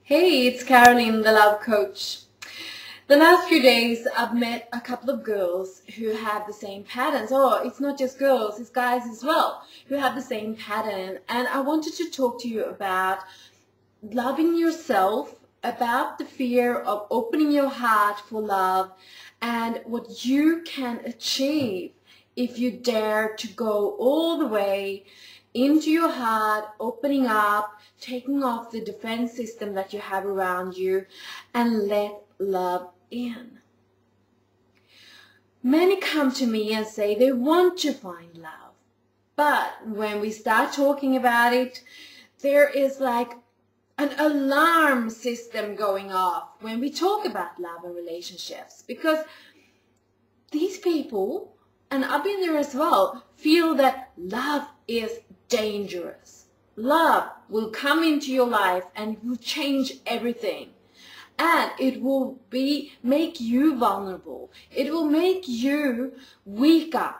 Hey, it's Caroline, the love coach. The last few days, I've met a couple of girls who have the same patterns. Oh, it's not just girls, it's guys as well who have the same pattern. And I wanted to talk to you about loving yourself, about the fear of opening your heart for love, and what you can achieve if you dare to go all the way into your heart, opening up, taking off the defense system that you have around you, and let love in. Many come to me and say they want to find love, but when we start talking about it, there is like an alarm system going off when we talk about love and relationships, because these people, and I've been there as well, feel that love is dangerous. Love will come into your life and it will change everything. And it will make you vulnerable. It will make you weaker.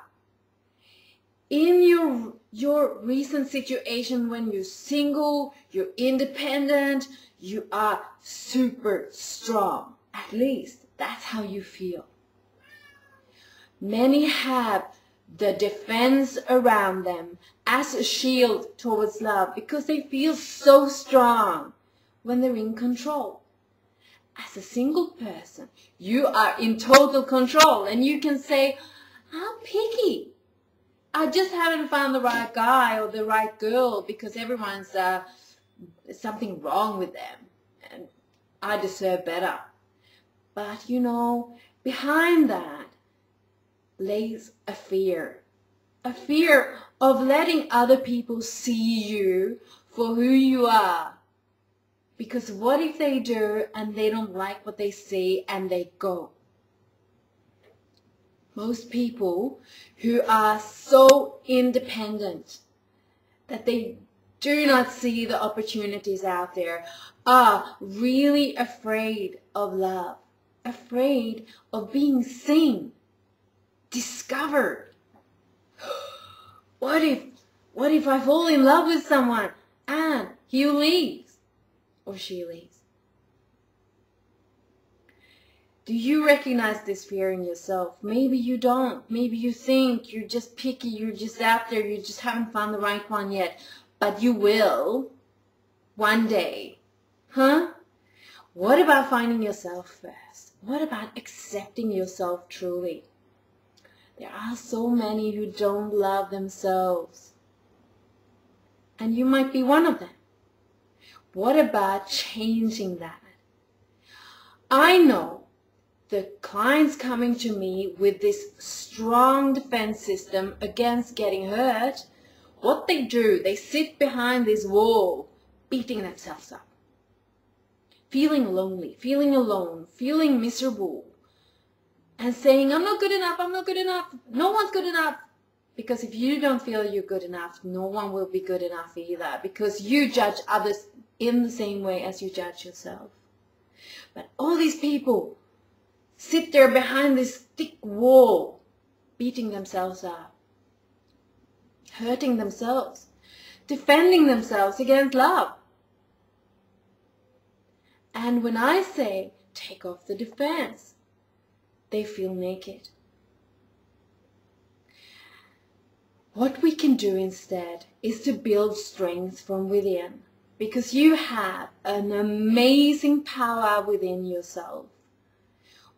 In your recent situation, when you're single, you're independent, you are super strong. At least that's how you feel. Many have the defense around them as a shield towards love because they feel so strong when they're in control. As a single person, you are in total control and you can say, I'm picky. I just haven't found the right guy or the right girl because everyone's something wrong with them and I deserve better. But you know, behind that lays a fear of letting other people see you for who you are. Because what if they do and they don't like what they see and they go? Most people who are so independent that they do not see the opportunities out there are really afraid of love, afraid of being seen, discovered. What if I fall in love with someone and he leaves or she leaves? Do you recognize this fear in yourself? Maybe you don't. Maybe you think you're just picky, you're just out there, you just haven't found the right one yet. But you will one day. Huh? What about finding yourself first? What about accepting yourself truly? There are so many who don't love themselves. And you might be one of them. What about changing that? I know the clients coming to me with this strong defense system against getting hurt, what they do, they sit behind this wall, beating themselves up, feeling lonely, feeling alone, feeling miserable, and saying, I'm not good enough, I'm not good enough, no one's good enough. Because if you don't feel you're good enough, no one will be good enough either, because you judge others in the same way as you judge yourself. But all these people sit there behind this thick wall, beating themselves up, hurting themselves, defending themselves against love. And when I say, take off the defense, they feel naked. What we can do instead is to build strength from within, because you have an amazing power within yourself.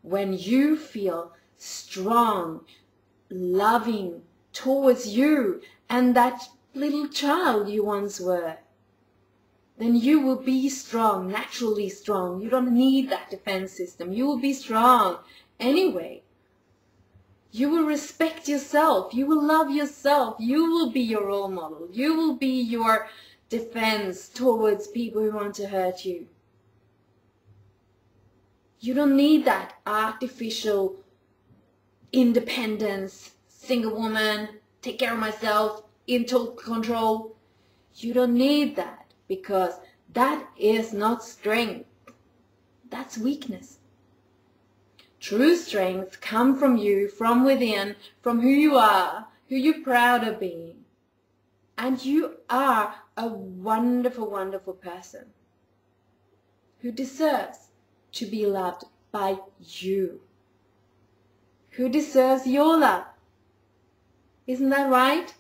When you feel strong, loving towards you and that little child you once were, then you will be strong, naturally strong. You don't need that defense system. You will be strong anyway. You will respect yourself. You will love yourself. You will be your role model. You will be your defense towards people who want to hurt you. You don't need that artificial independence, single woman, take care of myself, in total control. You don't need that, because that is not strength. That's weakness. True strength comes from you, from within, from who you are, who you're proud of being. And you are a wonderful, wonderful person. who deserves to be loved by you, who deserves your love. Isn't that right?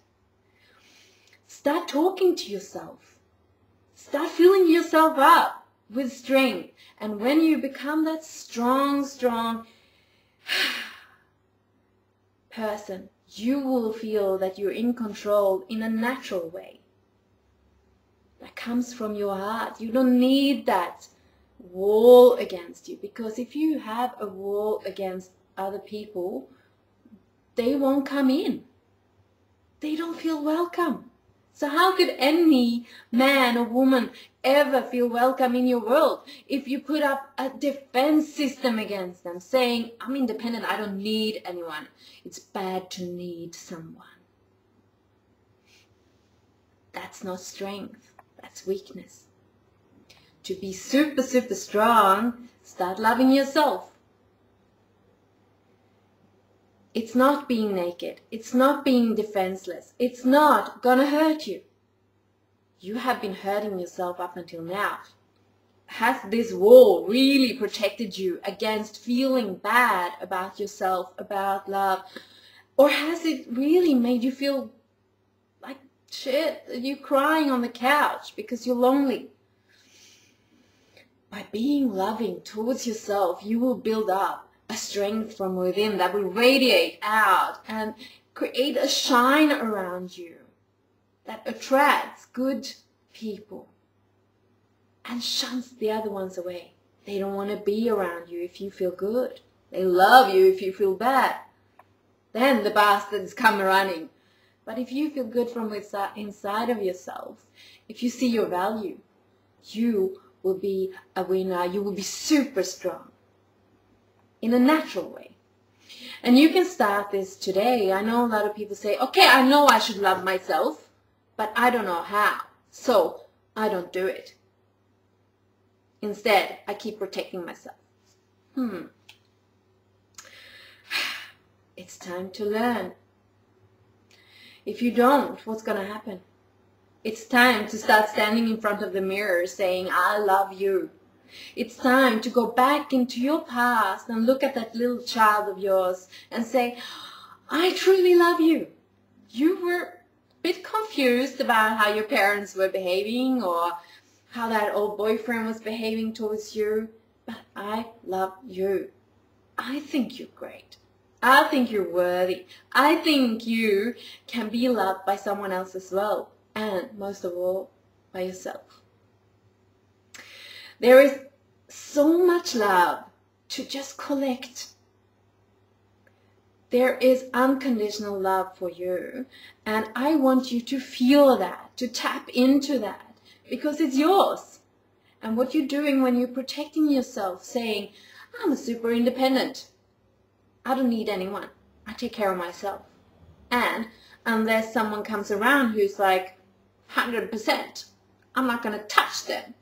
Start talking to yourself. Start filling yourself up with strength. And when you become that strong person, you will feel that you're in control in a natural way. That comes from your heart. You don't need that wall against you, because if you have a wall against other people, they won't come in. They don't feel welcome. So how could any man or woman ever feel welcome in your world if you put up a defense system against them, saying, I'm independent, I don't need anyone. It's bad to need someone. That's not strength, that's weakness. To be super strong, start loving yourself. It's not being naked. It's not being defenseless. It's not gonna hurt you. You have been hurting yourself up until now. Has this wall really protected you against feeling bad about yourself, about love? Or has it really made you feel like shit? You're crying on the couch because you're lonely. By being loving towards yourself, you will build up a strength from within that will radiate out and create a shine around you that attracts good people and shuns the other ones away. They don't want to be around you if you feel good. They love you if you feel bad. Then the bastards come running. But if you feel good from inside of yourself, if you see your value, you will be a winner. You will be super strong in a natural way. And you can start this today. I know a lot of people say, okay, I know I should love myself, but I don't know how, so I don't do it. Instead, I keep protecting myself. It's time to learn. If you don't, what's going to happen? It's time to start standing in front of the mirror saying, I love you. It's time to go back into your past and look at that little child of yours and say, I truly love you. You were a bit confused about how your parents were behaving or how that old boyfriend was behaving towards you, but I love you. I think you're great. I think you're worthy. I think you can be loved by someone else as well, and most of all, by yourself. There is so much love to just collect. There is unconditional love for you, and I want you to feel that, to tap into that, because it's yours. And what you're doing when you're protecting yourself, saying, I'm a super independent. I don't need anyone. I take care of myself. And unless someone comes around who's like 100%, I'm not going to touch them.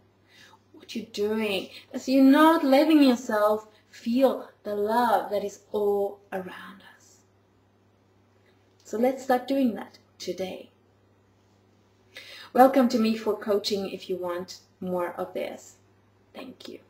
What you're doing is you're not letting yourself feel the love that is all around us. So let's start doing that today. Welcome to Me for Coaching if you want more of this. Thank you.